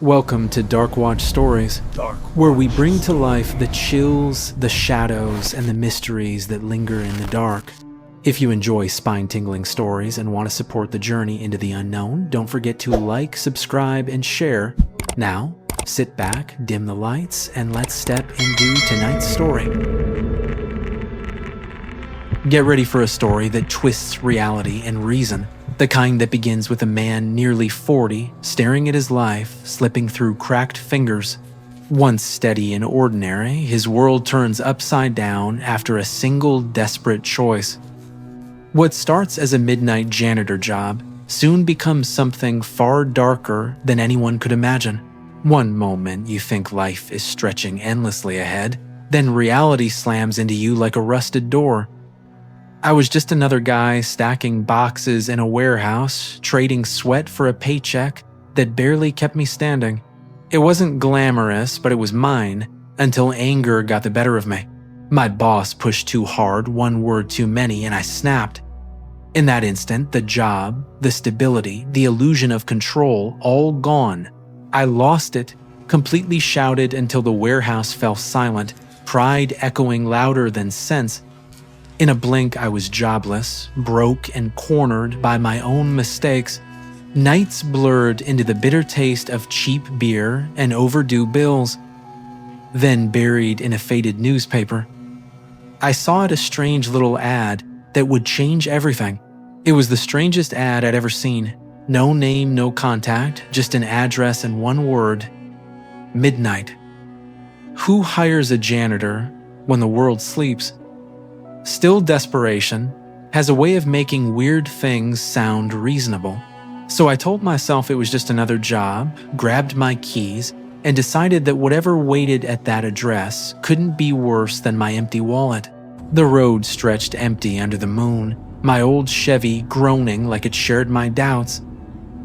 Welcome to Darkwatch Stories, where we bring to life the chills, the shadows, and the mysteries that linger in the dark. If you enjoy spine-tingling stories and want to support the journey into the unknown, don't forget to like, subscribe, and share. Now, sit back, dim the lights, and let's step into tonight's story. Get ready for a story that twists reality and reason. The kind that begins with a man nearly 40 staring at his life, slipping through cracked fingers. Once steady and ordinary, his world turns upside down after a single desperate choice. What starts as a midnight janitor job soon becomes something far darker than anyone could imagine. One moment you think life is stretching endlessly ahead, then reality slams into you like a rusted door. I was just another guy stacking boxes in a warehouse, trading sweat for a paycheck that barely kept me standing. It wasn't glamorous, but it was mine, until anger got the better of me. My boss pushed too hard, one word too many, and I snapped. In that instant, the job, the stability, the illusion of control, all gone. I lost it, completely shouted until the warehouse fell silent, pride echoing louder than sense. In a blink, I was jobless, broke, and cornered by my own mistakes. Nights blurred into the bitter taste of cheap beer and overdue bills. Then buried in a faded newspaper, I saw a strange little ad that would change everything. It was the strangest ad I'd ever seen. No name, no contact, just an address and one word: midnight. Who hires a janitor when the world sleeps? Still, desperation has a way of making weird things sound reasonable. So I told myself it was just another job, grabbed my keys, and decided that whatever waited at that address couldn't be worse than my empty wallet. The road stretched empty under the moon, my old Chevy groaning like it shared my doubts.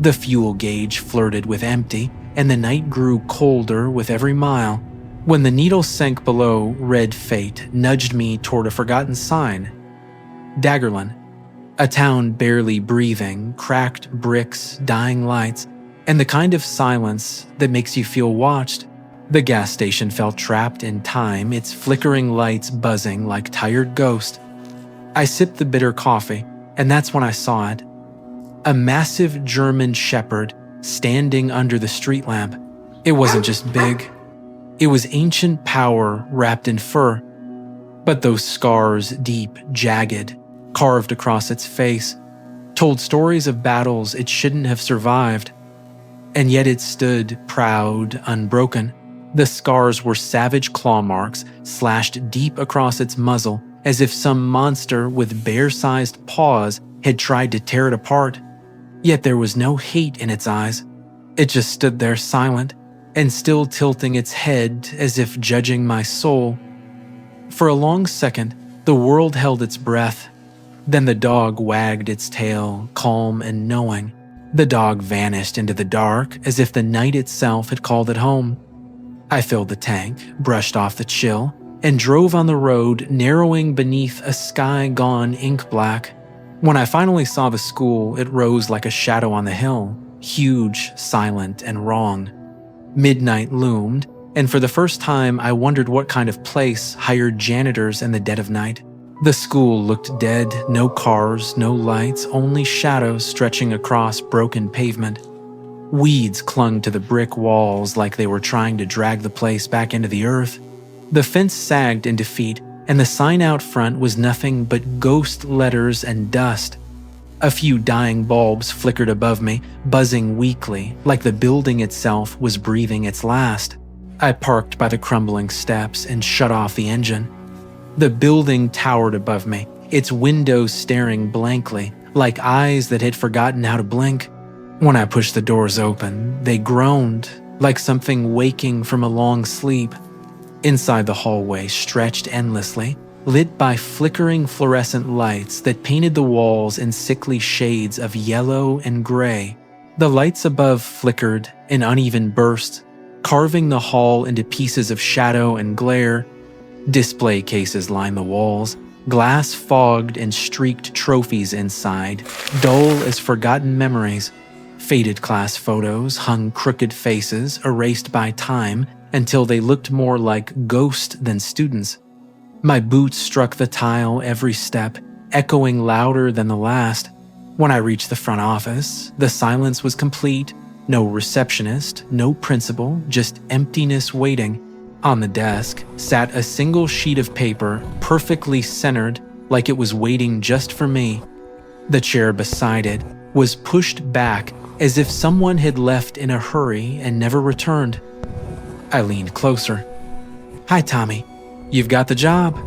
The fuel gauge flirted with empty, and the night grew colder with every mile. When the needle sank below, red fate nudged me toward a forgotten sign. Daggerland, a town barely breathing, cracked bricks, dying lights, and the kind of silence that makes you feel watched. The gas station felt trapped in time, its flickering lights buzzing like tired ghosts. I sipped the bitter coffee, and that's when I saw it. A massive German shepherd standing under the street lamp. It wasn't just big. It was ancient power wrapped in fur, but those scars, deep, jagged, carved across its face, told stories of battles it shouldn't have survived. And yet it stood proud, unbroken. The scars were savage claw marks slashed deep across its muzzle, as if some monster with bear-sized paws had tried to tear it apart. Yet there was no hate in its eyes. It just stood there silent, and still tilting its head as if judging my soul. For a long second, the world held its breath. Then the dog wagged its tail, calm and knowing. The dog vanished into the dark as if the night itself had called it home. I filled the tank, brushed off the chill, and drove on the road, narrowing beneath a sky gone ink black. When I finally saw the school, it rose like a shadow on the hill, huge, silent, and wrong. Midnight loomed, and for the first time I wondered what kind of place hired janitors in the dead of night. The school looked dead, no cars, no lights, only shadows stretching across broken pavement. Weeds clung to the brick walls like they were trying to drag the place back into the earth. The fence sagged in defeat, and the sign out front was nothing but ghost letters and dust. A few dying bulbs flickered above me, buzzing weakly, like the building itself was breathing its last. I parked by the crumbling steps and shut off the engine. The building towered above me, its windows staring blankly, like eyes that had forgotten how to blink. When I pushed the doors open, they groaned, like something waking from a long sleep. Inside, the hallway stretched endlessly, lit by flickering fluorescent lights that painted the walls in sickly shades of yellow and gray. The lights above flickered in uneven bursts, carving the hall into pieces of shadow and glare. Display cases lined the walls, glass fogged and streaked trophies inside, dull as forgotten memories. Faded class photos hung crooked faces erased by time until they looked more like ghosts than students. My boots struck the tile every step, echoing louder than the last. When I reached the front office, the silence was complete. No receptionist, no principal, just emptiness waiting. On the desk sat a single sheet of paper, perfectly centered, like it was waiting just for me. The chair beside it was pushed back as if someone had left in a hurry and never returned. I leaned closer. "Hi, Tommy. You've got the job.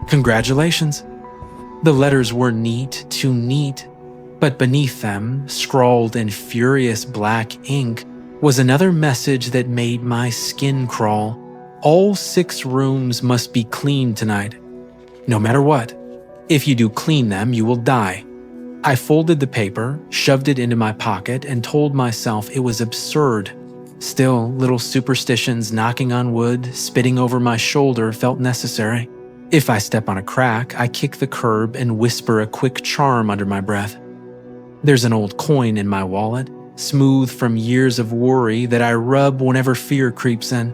Congratulations." The letters were neat, too neat, but beneath them, scrawled in furious black ink, was another message that made my skin crawl. All 6 rooms must be cleaned tonight. No matter what. If you do clean them, you will die. I folded the paper, shoved it into my pocket, and told myself it was absurd. Still, little superstitions knocking on wood, spitting over my shoulder felt necessary. If I step on a crack, I kick the curb and whisper a quick charm under my breath. There's an old coin in my wallet, smooth from years of worry that I rub whenever fear creeps in.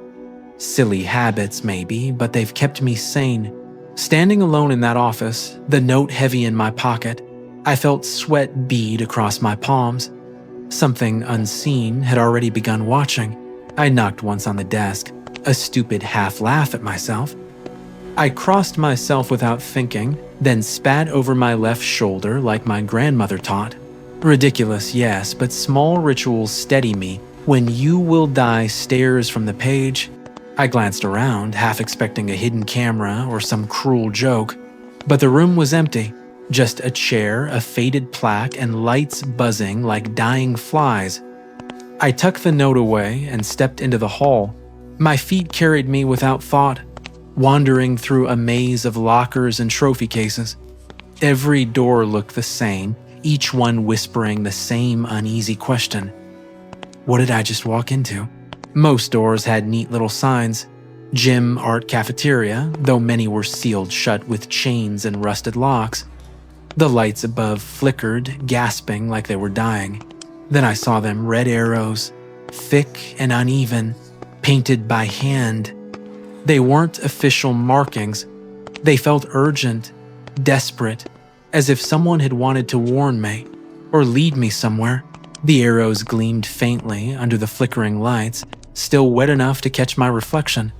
Silly habits, maybe, but they've kept me sane. Standing alone in that office, the note heavy in my pocket, I felt sweat bead across my palms. Something unseen had already begun watching. I knocked once on the desk, a stupid half laugh at myself. I crossed myself without thinking, then spat over my left shoulder like my grandmother taught. Ridiculous, yes, but small rituals steady me when "you will die" stares from the page. I glanced around, half expecting a hidden camera or some cruel joke, but the room was empty. Just a chair, a faded plaque, and lights buzzing like dying flies. I tucked the note away and stepped into the hall. My feet carried me without thought, wandering through a maze of lockers and trophy cases. Every door looked the same, each one whispering the same uneasy question. What did I just walk into? Most doors had neat little signs. Gym, art, cafeteria, though many were sealed shut with chains and rusted locks. The lights above flickered, gasping like they were dying. Then I saw them red arrows, thick and uneven, painted by hand. They weren't official markings. They felt urgent, desperate, as if someone had wanted to warn me or lead me somewhere. The arrows gleamed faintly under the flickering lights, still wet enough to catch my reflection.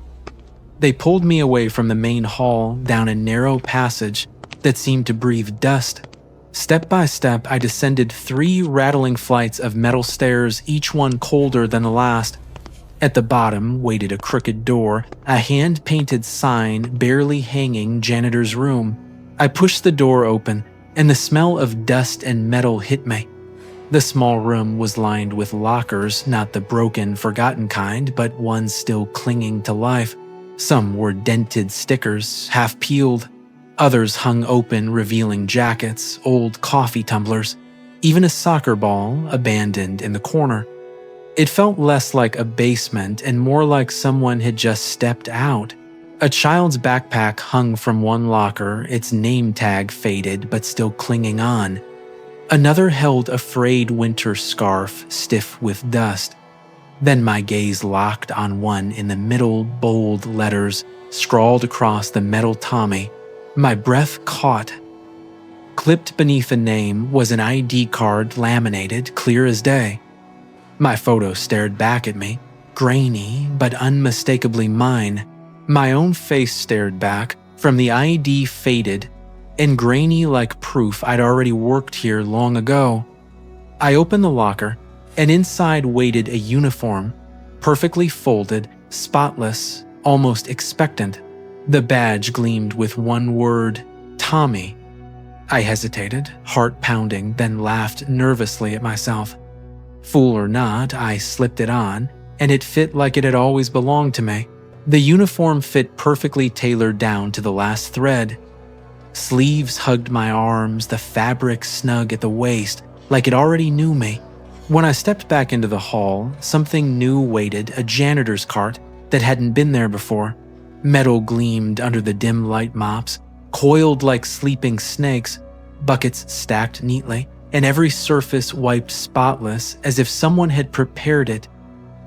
They pulled me away from the main hall down a narrow passage that seemed to breathe dust. Step by step, I descended 3 rattling flights of metal stairs, each one colder than the last. At the bottom waited a crooked door, a hand-painted sign barely hanging "Janitor's room." I pushed the door open, and the smell of dust and metal hit me. The small room was lined with lockers, not the broken, forgotten kind, but ones still clinging to life. Some were dented stickers, half peeled. Others hung open, revealing jackets, old coffee tumblers, even a soccer ball abandoned in the corner. It felt less like a basement and more like someone had just stepped out. A child's backpack hung from one locker, its name tag faded but still clinging on. Another held a frayed winter scarf, stiff with dust. Then my gaze locked on one in the middle, bold letters scrawled across the metal Tommy. My breath caught. Clipped beneath the name was an ID card laminated, clear as day. My photo stared back at me, grainy but unmistakably mine. My own face stared back, from the ID faded, and grainy like proof I'd already worked here long ago. I opened the locker, and inside waited a uniform, perfectly folded, spotless, almost expectant. The badge gleamed with one word, Tommy. I hesitated, heart pounding, then laughed nervously at myself. Fool or not, I slipped it on, and it fit like it had always belonged to me. The uniform fit perfectly tailored down to the last thread. Sleeves hugged my arms, the fabric snug at the waist, like it already knew me. When I stepped back into the hall, something new waited, a janitor's cart that hadn't been there before. Metal gleamed under the dim light mops, coiled like sleeping snakes, buckets stacked neatly, and every surface wiped spotless as if someone had prepared it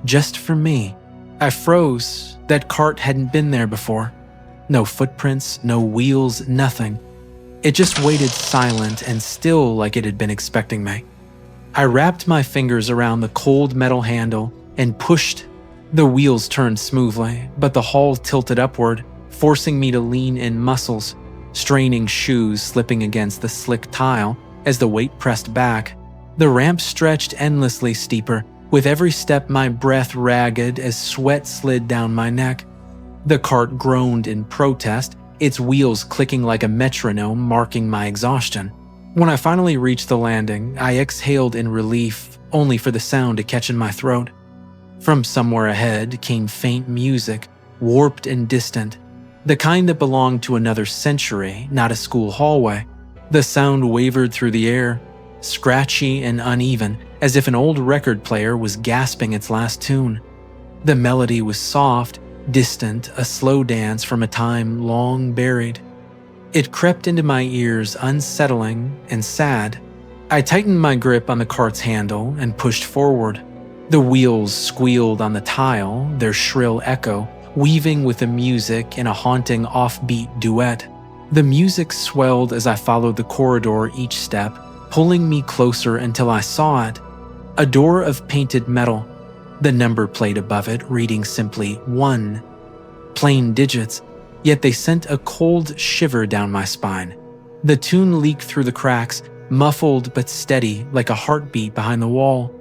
just for me. I froze. That cart hadn't been there before. No footprints, no wheels, nothing. It just waited silent and still like it had been expecting me. I wrapped my fingers around the cold metal handle and pushed. The wheels turned smoothly, but the hull tilted upward, forcing me to lean in muscles, straining shoes slipping against the slick tile as the weight pressed back. The ramp stretched endlessly steeper, with every step my breath ragged as sweat slid down my neck. The cart groaned in protest, its wheels clicking like a metronome marking my exhaustion. When I finally reached the landing, I exhaled in relief, only for the sound to catch in my throat. From somewhere ahead came faint music, warped and distant, the kind that belonged to another century, not a school hallway. The sound wavered through the air, scratchy and uneven, as if an old record player was gasping its last tune. The melody was soft, distant, a slow dance from a time long buried. It crept into my ears, unsettling and sad. I tightened my grip on the cart's handle and pushed forward. The wheels squealed on the tile, their shrill echo weaving with the music in a haunting offbeat duet. The music swelled as I followed the corridor each step, pulling me closer until I saw it. A door of painted metal, the number plate above it reading simply 1. Plain digits, yet they sent a cold shiver down my spine. The tune leaked through the cracks, muffled but steady like a heartbeat behind the wall.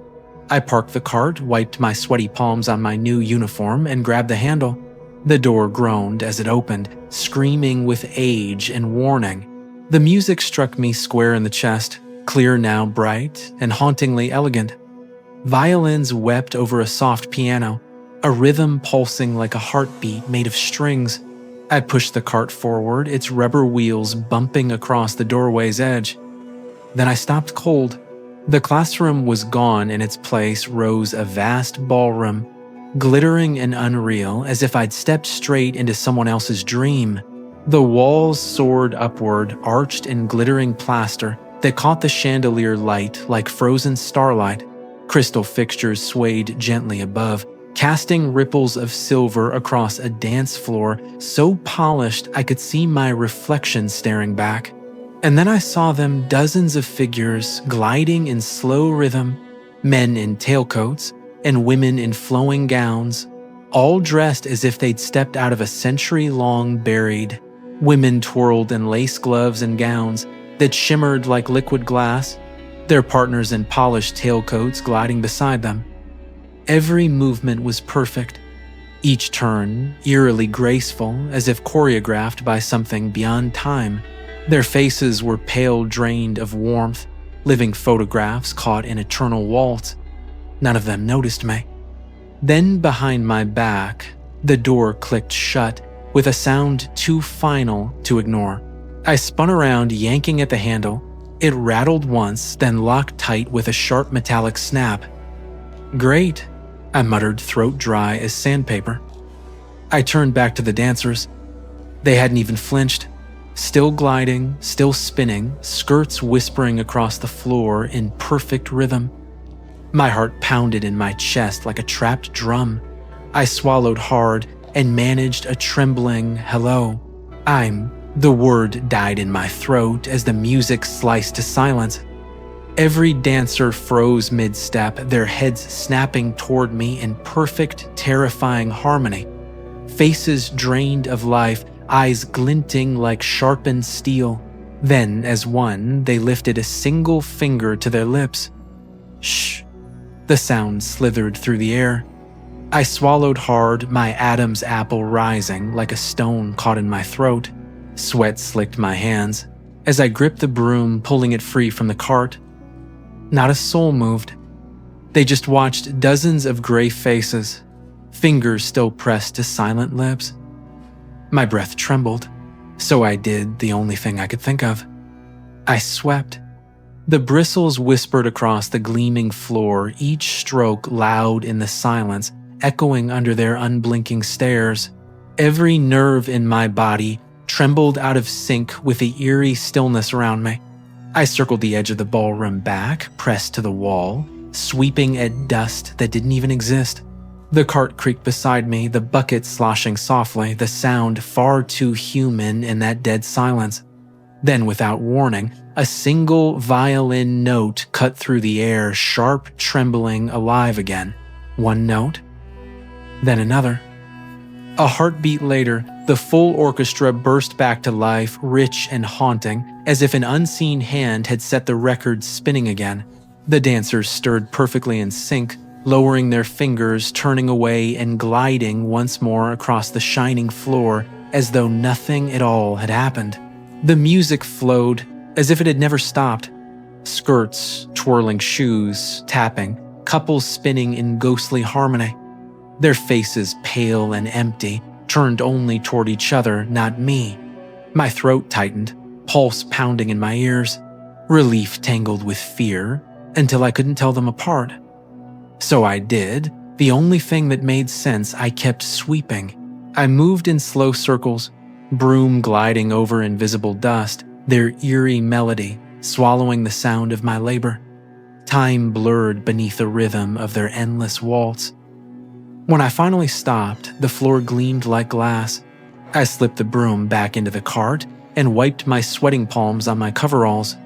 I parked the cart, wiped my sweaty palms on my new uniform, and grabbed the handle. The door groaned as it opened, screaming with age and warning. The music struck me square in the chest, clear now, bright, and hauntingly elegant. Violins wept over a soft piano, a rhythm pulsing like a heartbeat made of strings. I pushed the cart forward, its rubber wheels bumping across the doorway's edge. Then I stopped cold. The classroom was gone. In its place rose a vast ballroom, glittering and unreal, as if I'd stepped straight into someone else's dream. The walls soared upward, arched in glittering plaster that caught the chandelier light like frozen starlight. Crystal fixtures swayed gently above, casting ripples of silver across a dance floor so polished I could see my reflection staring back. And then I saw them, dozens of figures gliding in slow rhythm, men in tailcoats and women in flowing gowns, all dressed as if they'd stepped out of a century-long buried. Women twirled in lace gloves and gowns that shimmered like liquid glass, their partners in polished tailcoats gliding beside them. Every movement was perfect, each turn eerily graceful, as if choreographed by something beyond time. Their faces were pale, drained of warmth, living photographs caught in eternal waltz. None of them noticed me. Then behind my back, the door clicked shut with a sound too final to ignore. I spun around, yanking at the handle. It rattled once, then locked tight with a sharp metallic snap. "Great," I muttered, throat dry as sandpaper. I turned back to the dancers. They hadn't even flinched. Still gliding, still spinning, skirts whispering across the floor in perfect rhythm. My heart pounded in my chest like a trapped drum. I swallowed hard and managed a trembling hello. The word died in my throat as the music sliced to silence. Every dancer froze mid-step, their heads snapping toward me in perfect, terrifying harmony. Faces drained of life, eyes glinting like sharpened steel. Then, as one, they lifted a single finger to their lips. Shh. The sound slithered through the air. I swallowed hard, my Adam's apple rising like a stone caught in my throat. Sweat slicked my hands as I gripped the broom, pulling it free from the cart. Not a soul moved. They just watched dozens of gray faces, fingers still pressed to silent lips. My breath trembled, so I did the only thing I could think of. I swept. The bristles whispered across the gleaming floor, each stroke loud in the silence, echoing under their unblinking stares. Every nerve in my body trembled out of sync with the eerie stillness around me. I circled the edge of the ballroom back, pressed to the wall, sweeping at dust that didn't even exist. The cart creaked beside me, the bucket sloshing softly, the sound far too human in that dead silence. Then, without warning, a single violin note cut through the air, sharp, trembling, alive again. One note, then another. A heartbeat later, the full orchestra burst back to life, rich and haunting, as if an unseen hand had set the record spinning again. The dancers stirred perfectly in sync, lowering their fingers, turning away, and gliding once more across the shining floor as though nothing at all had happened. The music flowed as if it had never stopped. Skirts, twirling shoes, tapping, couples spinning in ghostly harmony. Their faces pale and empty, turned only toward each other, not me. My throat tightened, pulse pounding in my ears, relief tangled with fear, until I couldn't tell them apart. So I did. The only thing that made sense, I kept sweeping. I moved in slow circles, broom gliding over invisible dust, their eerie melody swallowing the sound of my labor. Time blurred beneath the rhythm of their endless waltz. When I finally stopped, the floor gleamed like glass. I slipped the broom back into the cart and wiped my sweating palms on my coveralls.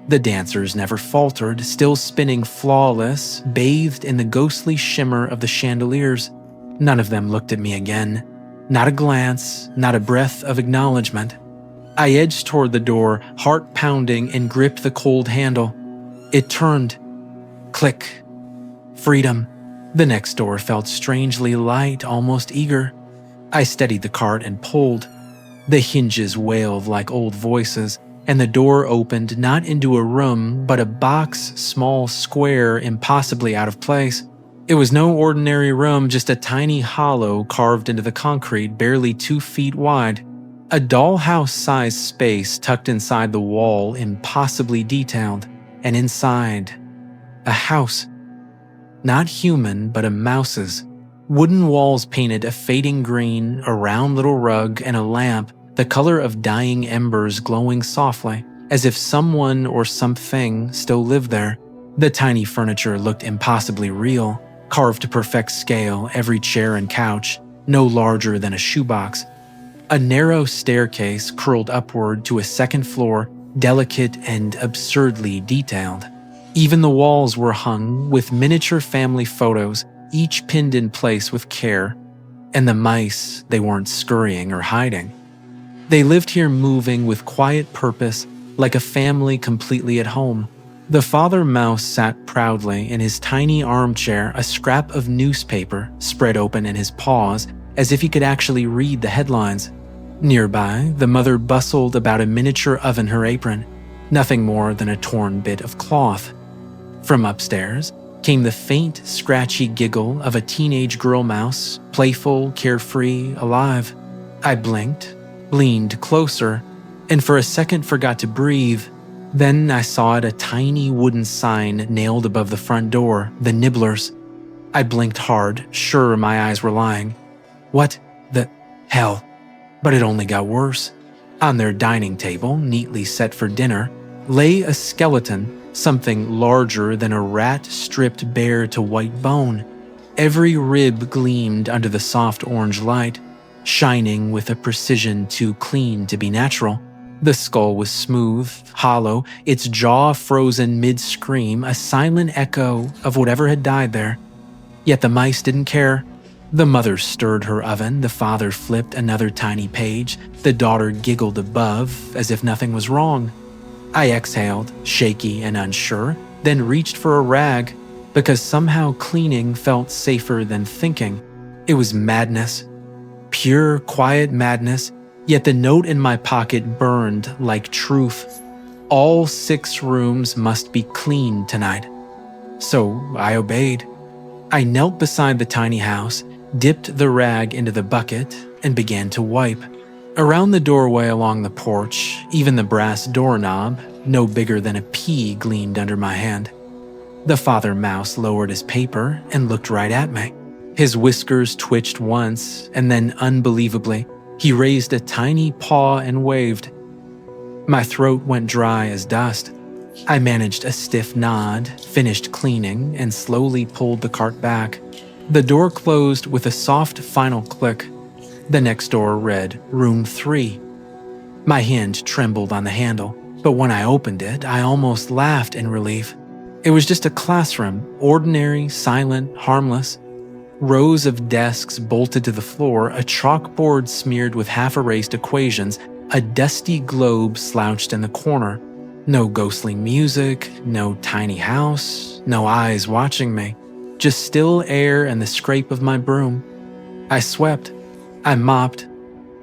The dancers never faltered, still spinning flawless, bathed in the ghostly shimmer of the chandeliers. None of them looked at me again. Not a glance, not a breath of acknowledgement. I edged toward the door, heart pounding, and gripped the cold handle. It turned. Click. Freedom. The next door felt strangely light, almost eager. I steadied the cart and pulled. The hinges wailed like old voices, and the door opened not into a room, but a box, small, square, impossibly out of place. It was no ordinary room, just a tiny hollow carved into the concrete, barely 2 feet wide. A dollhouse-sized space tucked inside the wall, impossibly detailed, and inside, a house. Not human, but a mouse's. Wooden walls painted a fading green, a round little rug, and a lamp, the color of dying embers glowing softly, as if someone or something still lived there. The tiny furniture looked impossibly real, carved to perfect scale, every chair and couch, no larger than a shoebox. A narrow staircase curled upward to a second floor, delicate and absurdly detailed. Even the walls were hung with miniature family photos, each pinned in place with care. And the mice, they weren't scurrying or hiding. They lived here moving with quiet purpose, like a family completely at home. The father mouse sat proudly in his tiny armchair, a scrap of newspaper spread open in his paws, as if he could actually read the headlines. Nearby, the mother bustled about a miniature oven her apron, nothing more than a torn bit of cloth. From upstairs came the faint, scratchy giggle of a teenage girl mouse, playful, carefree, alive. I blinked, leaned closer, and for a second forgot to breathe. Then I saw a tiny wooden sign nailed above the front door, the Nibblers. I blinked hard, sure my eyes were lying. What the hell? But it only got worse. On their dining table, neatly set for dinner, lay a skeleton, something larger than a rat stripped bare to white bone. Every rib gleamed under the soft orange light, shining with a precision too clean to be natural. The skull was smooth, hollow, its jaw frozen mid-scream, a silent echo of whatever had died there. Yet the mice didn't care. The mother stirred her oven, the father flipped another tiny page, the daughter giggled above as if nothing was wrong. I exhaled, shaky and unsure, then reached for a rag, because somehow cleaning felt safer than thinking. It was madness. Pure, quiet madness, yet the note in my pocket burned like truth. All 6 rooms must be cleaned tonight. So I obeyed. I knelt beside the tiny house, dipped the rag into the bucket, and began to wipe. Around the doorway along the porch, even the brass doorknob, no bigger than a pea, gleamed under my hand. The father mouse lowered his paper and looked right at me. His whiskers twitched once, and then unbelievably, he raised a tiny paw and waved. My throat went dry as dust. I managed a stiff nod, finished cleaning, and slowly pulled the cart back. The door closed with a soft final click. The next door read Room 3. My hand trembled on the handle, but when I opened it, I almost laughed in relief. It was just a classroom, ordinary, silent, harmless. Rows of desks bolted to the floor, a chalkboard smeared with half-erased equations, a dusty globe slouched in the corner. No ghostly music, no tiny house, no eyes watching me. Just still air and the scrape of my broom. I swept. I mopped.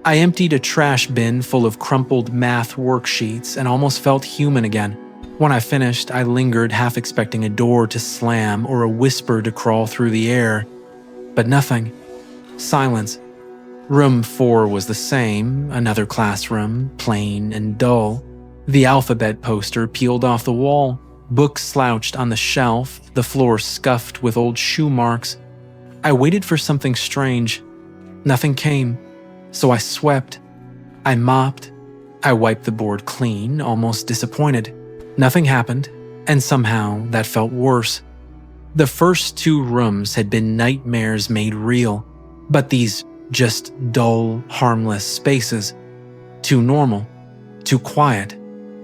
I emptied a trash bin full of crumpled math worksheets and almost felt human again. When I finished, I lingered, half expecting a door to slam or a whisper to crawl through the air. But nothing. Silence. Room 4 was the same, another classroom, plain and dull. The alphabet poster peeled off the wall, books slouched on the shelf, the floor scuffed with old shoe marks. I waited for something strange. Nothing came, so I swept. I mopped. I wiped the board clean, almost disappointed. Nothing happened, and somehow that felt worse. The first 2 rooms had been nightmares made real, but these just dull, harmless spaces. Too normal, too quiet.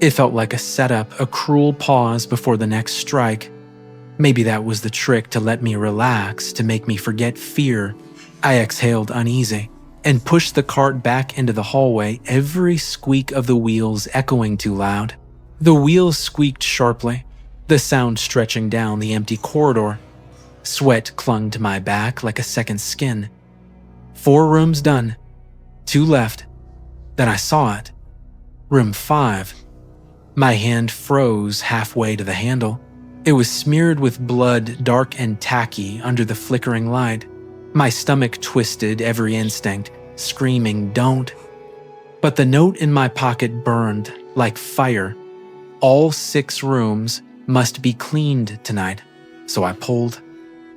It felt like a setup, a cruel pause before the next strike. Maybe that was the trick to let me relax, to make me forget fear. I exhaled uneasy and pushed the cart back into the hallway, every squeak of the wheels echoing too loud. The wheels squeaked sharply, the sound stretching down the empty corridor. Sweat clung to my back like a second skin. 4 rooms done. 2 left. Then I saw it. Room 5. My hand froze halfway to the handle. It was smeared with blood, dark and tacky under the flickering light. My stomach twisted every instinct, screaming, "Don't." But the note in my pocket burned like fire. All 6 rooms must be cleaned tonight, so I pulled.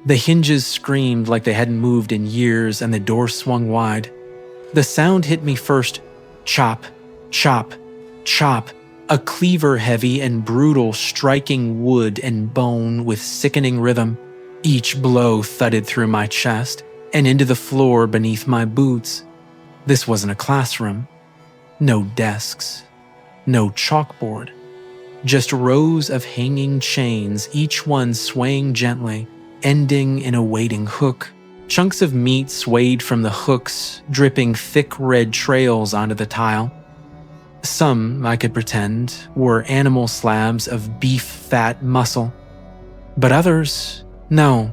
The hinges screamed like they hadn't moved in years, and the door swung wide. The sound hit me first. Chop, chop, chop. A cleaver heavy and brutal, striking wood and bone with sickening rhythm. Each blow thudded through my chest and into the floor beneath my boots. This wasn't a classroom. No desks. No chalkboard. Just rows of hanging chains, each one swaying gently, ending in a waiting hook. Chunks of meat swayed from the hooks, dripping thick red trails onto the tile. Some, I could pretend, were animal slabs of beef fat muscle. But others, no.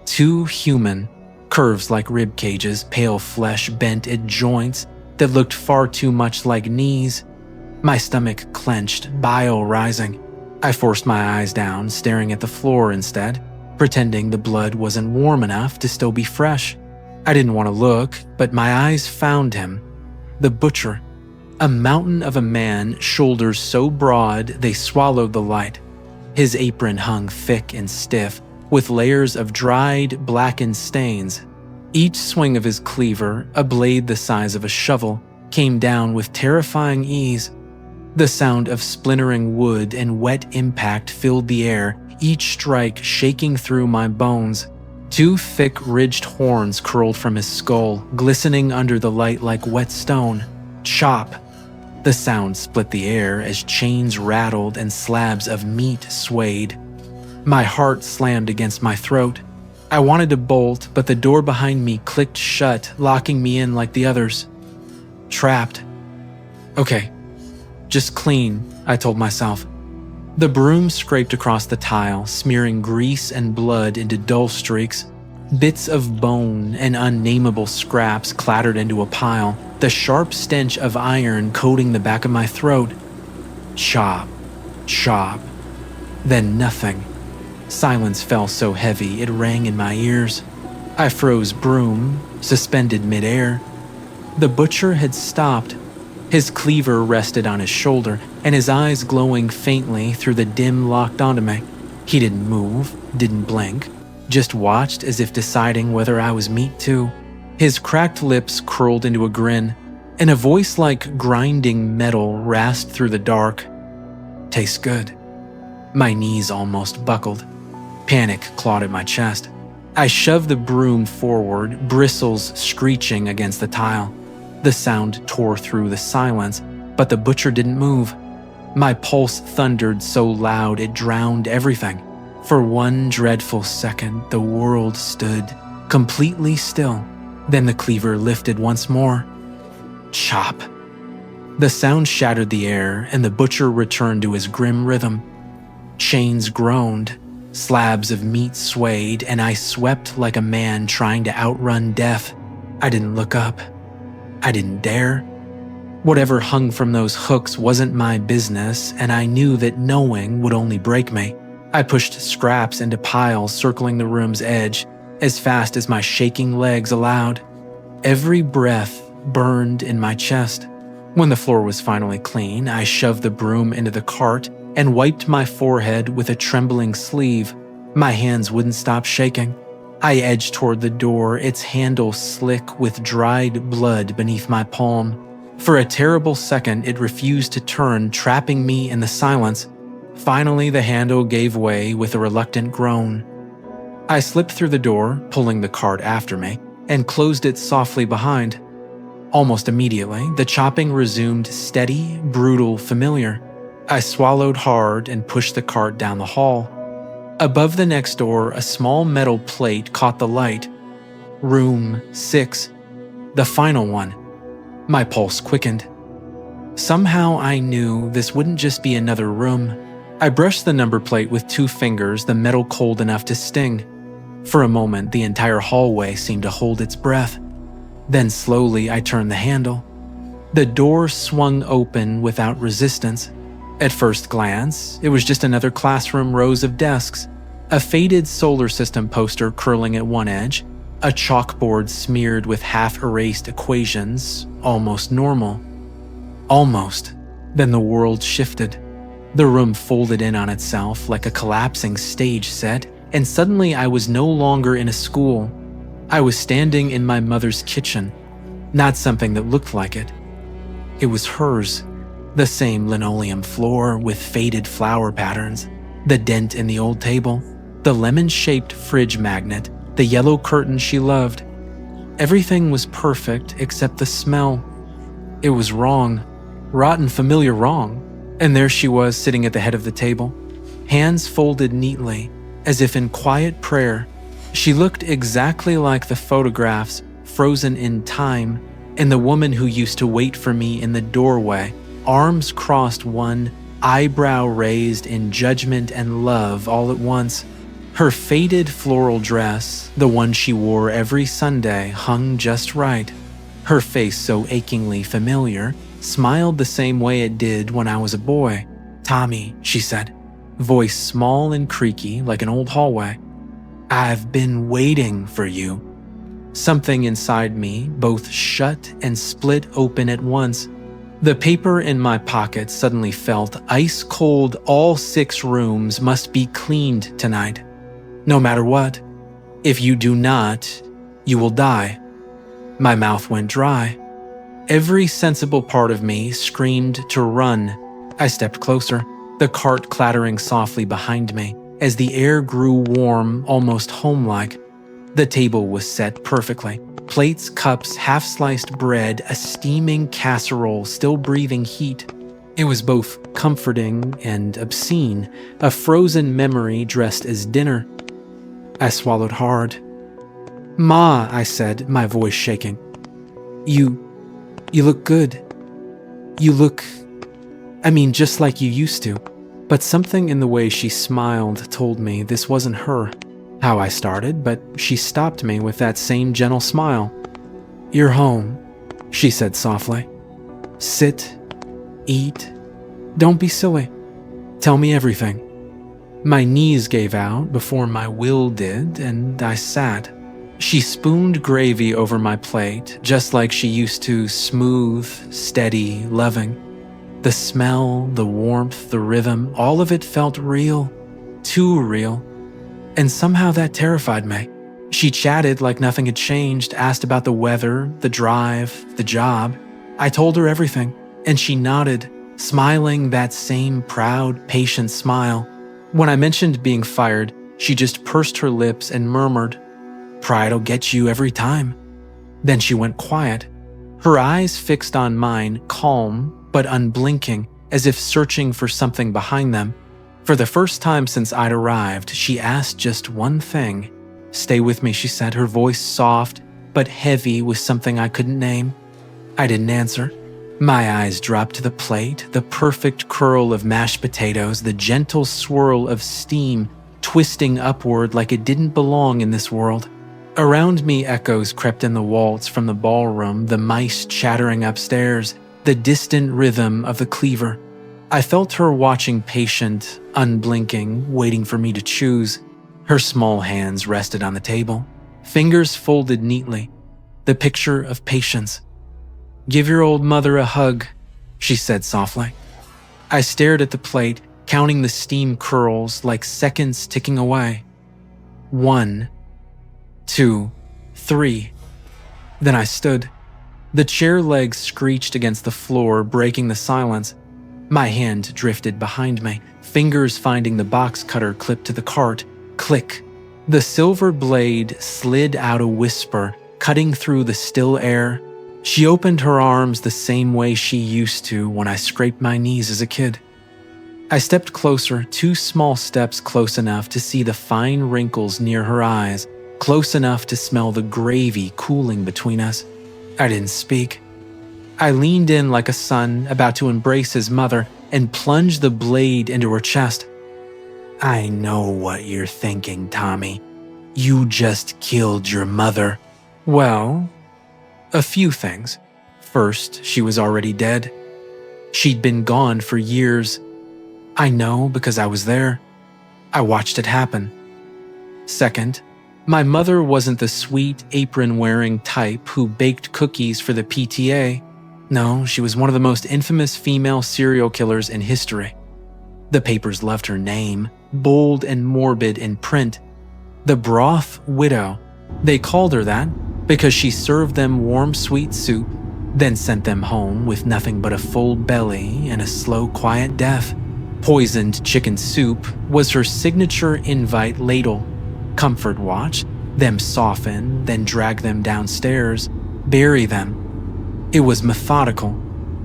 Too human, curves like rib cages, pale flesh bent at joints that looked far too much like knees. My stomach clenched, bile rising. I forced my eyes down, staring at the floor instead, pretending the blood wasn't warm enough to still be fresh. I didn't want to look, but my eyes found him. The butcher. A mountain of a man, shoulders so broad they swallowed the light. His apron hung thick and stiff, with layers of dried, blackened stains. Each swing of his cleaver, a blade the size of a shovel, came down with terrifying ease. The sound of splintering wood and wet impact filled the air, each strike shaking through my bones. 2 thick, ridged horns curled from his skull, glistening under the light like wet stone. Chop. The sound split the air as chains rattled and slabs of meat swayed. My heart slammed against my throat. I wanted to bolt, but the door behind me clicked shut, locking me in like the others. Trapped. Okay, just clean, I told myself. The broom scraped across the tile, smearing grease and blood into dull streaks. Bits of bone and unnameable scraps clattered into a pile, the sharp stench of iron coating the back of my throat. Chop, chop, then nothing. Silence fell so heavy it rang in my ears. I froze broom, suspended midair. The butcher had stopped. His cleaver rested on his shoulder, and his eyes glowing faintly through the dim locked onto me. He didn't move, didn't blink, just watched as if deciding whether I was meat too. His cracked lips curled into a grin, and a voice like grinding metal rasped through the dark. Tastes good. My knees almost buckled. Panic clawed at my chest. I shoved the broom forward, bristles screeching against the tile. The sound tore through the silence, but the butcher didn't move. My pulse thundered so loud it drowned everything. For one dreadful second, the world stood completely still. Then the cleaver lifted once more. Chop. The sound shattered the air, and the butcher returned to his grim rhythm. Chains groaned, slabs of meat swayed, and I swept like a man trying to outrun death. I didn't look up. I didn't dare. Whatever hung from those hooks wasn't my business, and I knew that knowing would only break me. I pushed scraps into piles circling the room's edge as fast as my shaking legs allowed. Every breath burned in my chest. When the floor was finally clean, I shoved the broom into the cart and wiped my forehead with a trembling sleeve. My hands wouldn't stop shaking. I edged toward the door, its handle slick with dried blood beneath my palm. For a terrible second, it refused to turn, trapping me in the silence. Finally, the handle gave way with a reluctant groan. I slipped through the door, pulling the cart after me, and closed it softly behind. Almost immediately, the chopping resumed steady, brutal, familiar. I swallowed hard and pushed the cart down the hall. Above the next door, a small metal plate caught the light. Room 6. The final one. My pulse quickened. Somehow I knew this wouldn't just be another room. I brushed the number plate with 2 fingers, the metal cold enough to sting. For a moment, the entire hallway seemed to hold its breath. Then slowly I turned the handle. The door swung open without resistance. At first glance, it was just another classroom rows of desks, a faded solar system poster curling at one edge, a chalkboard smeared with half-erased equations, almost normal. Almost. Then the world shifted. The room folded in on itself like a collapsing stage set, and suddenly I was no longer in a school. I was standing in my mother's kitchen, not something that looked like it. It was hers. The same linoleum floor with faded flower patterns, the dent in the old table, the lemon-shaped fridge magnet, the yellow curtain she loved. Everything was perfect except the smell. It was wrong, rotten familiar wrong. And there she was sitting at the head of the table, hands folded neatly, as if in quiet prayer. She looked exactly like the photographs, frozen in time, and the woman who used to wait for me in the doorway, arms crossed, one eyebrow raised in judgment and love all at once. Her faded floral dress, the one she wore every Sunday, hung just right. Her face, so achingly familiar, smiled the same way it did when I was a boy. "Tommy," she said, voice small and creaky like an old hallway. "I've been waiting for you." Something inside me both shut and split open at once. The paper in my pocket suddenly felt ice cold. All 6 rooms must be cleaned tonight. No matter what. If you do not, you will die. My mouth went dry. Every sensible part of me screamed to run. I stepped closer, the cart clattering softly behind me, as the air grew warm, almost home-like. The table was set perfectly. Plates, cups, half-sliced bread, a steaming casserole still breathing heat. It was both comforting and obscene, a frozen memory dressed as dinner. I swallowed hard. "Ma," I said, my voice shaking. You look good. You look, just like you used to." But something in the way she smiled told me this wasn't her. How I started, but she stopped me with that same gentle smile. "You're home," she said softly. "Sit, eat. Don't be silly. Tell me everything." My knees gave out before my will did, and I sat. She spooned gravy over my plate, just like she used to, smooth, steady, loving. The smell, the warmth, the rhythm, all of it felt real, too real. And somehow that terrified me. She chatted like nothing had changed, asked about the weather, the drive, the job. I told her everything, and she nodded, smiling that same proud, patient smile. When I mentioned being fired, she just pursed her lips and murmured, "Pride'll get you every time." Then she went quiet, her eyes fixed on mine, calm but unblinking, as if searching for something behind them. For the first time since I'd arrived, she asked just one thing. "Stay with me," she said, her voice soft but heavy with something I couldn't name. I didn't answer. My eyes dropped to the plate, the perfect curl of mashed potatoes, the gentle swirl of steam twisting upward like it didn't belong in this world. Around me, echoes crept in the waltz from the ballroom, the mice chattering upstairs, the distant rhythm of the cleaver. I felt her watching, patient, unblinking, waiting for me to choose. Her small hands rested on the table, fingers folded neatly, the picture of patience. "Give your old mother a hug," she said softly. I stared at the plate, counting the steam curls like seconds ticking away. 1, 2, 3. Then I stood. The chair legs screeched against the floor, breaking the silence. My hand drifted behind me, fingers finding the box cutter clipped to the cart. Click. The silver blade slid out a whisper, cutting through the still air. She opened her arms the same way she used to when I scraped my knees as a kid. I stepped closer, 2 small steps close enough to see the fine wrinkles near her eyes, close enough to smell the gravy cooling between us. I didn't speak. I leaned in like a son about to embrace his mother and plunge the blade into her chest. "I know what you're thinking, Tommy. You just killed your mother." Well, a few things. First, she was already dead. She'd been gone for years. I know because I was there. I watched it happen. Second, my mother wasn't the sweet, apron-wearing type who baked cookies for the PTA. No, she was one of the most infamous female serial killers in history. The papers loved her name, bold and morbid in print. The Broth Widow. They called her that because she served them warm, sweet soup, then sent them home with nothing but a full belly and a slow, quiet death. Poisoned chicken soup was her signature invite ladle. Comfort watch, them soften, then drag them downstairs, bury them. It was methodical,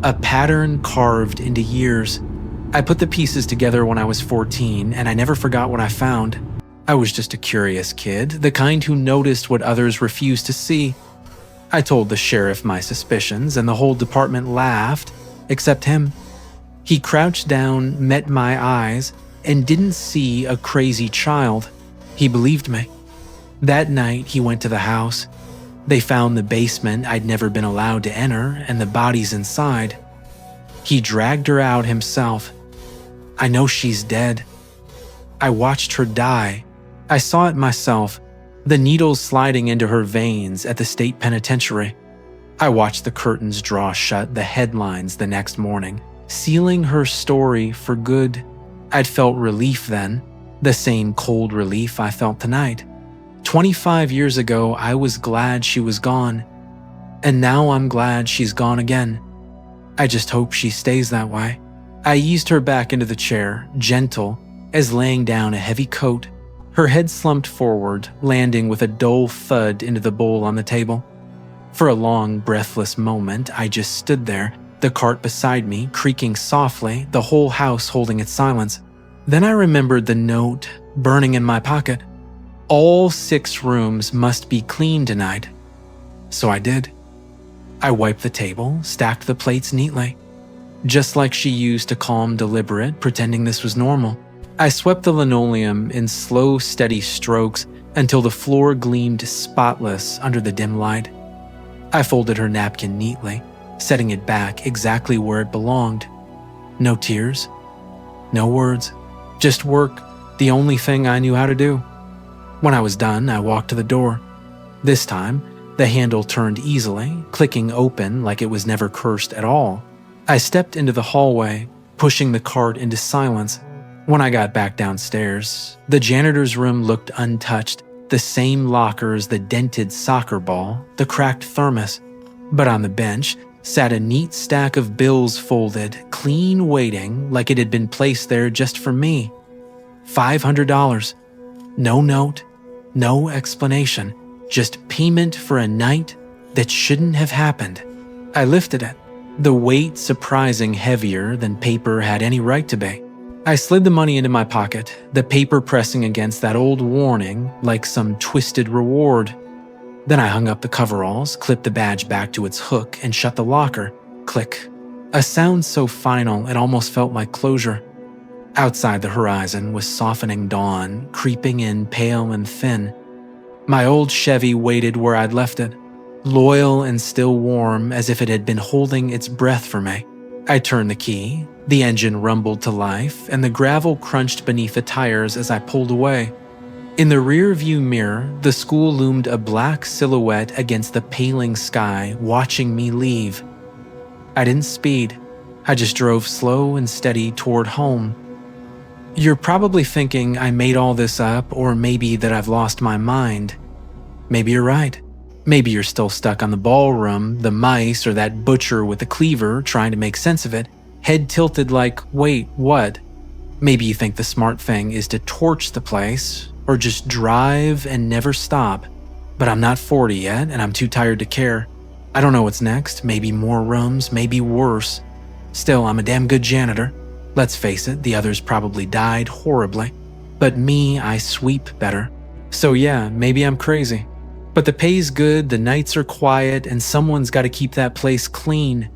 a pattern carved into years. I put the pieces together when I was 14, and I never forgot what I found. I was just a curious kid, the kind who noticed what others refused to see. I told the sheriff my suspicions, and the whole department laughed, except him. He crouched down, met my eyes, and didn't see a crazy child. He believed me. That night, he went to the house. They found the basement I'd never been allowed to enter, and the bodies inside. He dragged her out himself. I know she's dead. I watched her die. I saw it myself, the needles sliding into her veins at the state penitentiary. I watched the curtains draw shut, the headlines the next morning, sealing her story for good. I'd felt relief then, the same cold relief I felt tonight. 25 years ago, I was glad she was gone, and now I'm glad she's gone again. I just hope she stays that way. I eased her back into the chair, gentle as laying down a heavy coat. Her head slumped forward, landing with a dull thud into the bowl on the table. For a long, breathless moment, I just stood there, the cart beside me, creaking softly, the whole house holding its silence. Then I remembered the note burning in my pocket. All 6 rooms must be cleaned tonight. So I did. I wiped the table, stacked the plates neatly, just like she used to calm, deliberate, pretending this was normal. I swept the linoleum in slow, steady strokes until the floor gleamed spotless under the dim light. I folded her napkin neatly, setting it back exactly where it belonged. No tears, no words, just work, the only thing I knew how to do. When I was done, I walked to the door. This time, the handle turned easily, clicking open like it was never cursed at all. I stepped into the hallway, pushing the cart into silence. When I got back downstairs, the janitor's room looked untouched, the same lockers, the dented soccer ball, the cracked thermos. But on the bench sat a neat stack of bills folded, clean, waiting like it had been placed there just for me. $500. No note, no explanation, just payment for a night that shouldn't have happened. I lifted it, the weight surprising heavier than paper had any right to be. I slid the money into my pocket, the paper pressing against that old warning like some twisted reward. Then I hung up the coveralls, clipped the badge back to its hook, and shut the locker. Click. A sound so final it almost felt like closure. Outside the horizon was softening dawn, creeping in pale and thin. My old Chevy waited where I'd left it, loyal and still warm as if it had been holding its breath for me. I turned the key, the engine rumbled to life, and the gravel crunched beneath the tires as I pulled away. In the rear-view mirror, the school loomed a black silhouette against the paling sky, watching me leave. I didn't speed. I just drove slow and steady toward home. You're probably thinking I made all this up, or maybe that I've lost my mind. Maybe you're right. Maybe you're still stuck on the ballroom, the mice, or that butcher with the cleaver trying to make sense of it, head tilted like, wait, what? Maybe you think the smart thing is to torch the place, or just drive and never stop. But I'm not 40 yet, and I'm too tired to care. I don't know what's next, maybe more rooms, maybe worse. Still, I'm a damn good janitor. Let's face it, the others probably died horribly. But me, I sweep better. So yeah, maybe I'm crazy. But the pay's good, the nights are quiet, and someone's got to keep that place clean.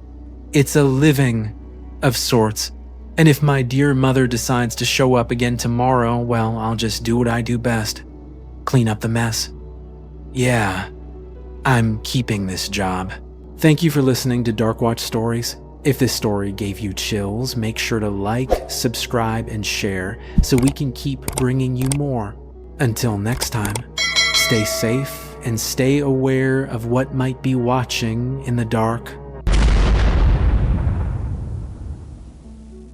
It's a living of sorts. And if my dear mother decides to show up again tomorrow, well, I'll just do what I do best. Clean up the mess. Yeah, I'm keeping this job. Thank you for listening to Darkwatch Stories. If this story gave you chills, make sure to like, subscribe, and share so we can keep bringing you more. Until next time, stay safe and stay aware of what might be watching in the dark.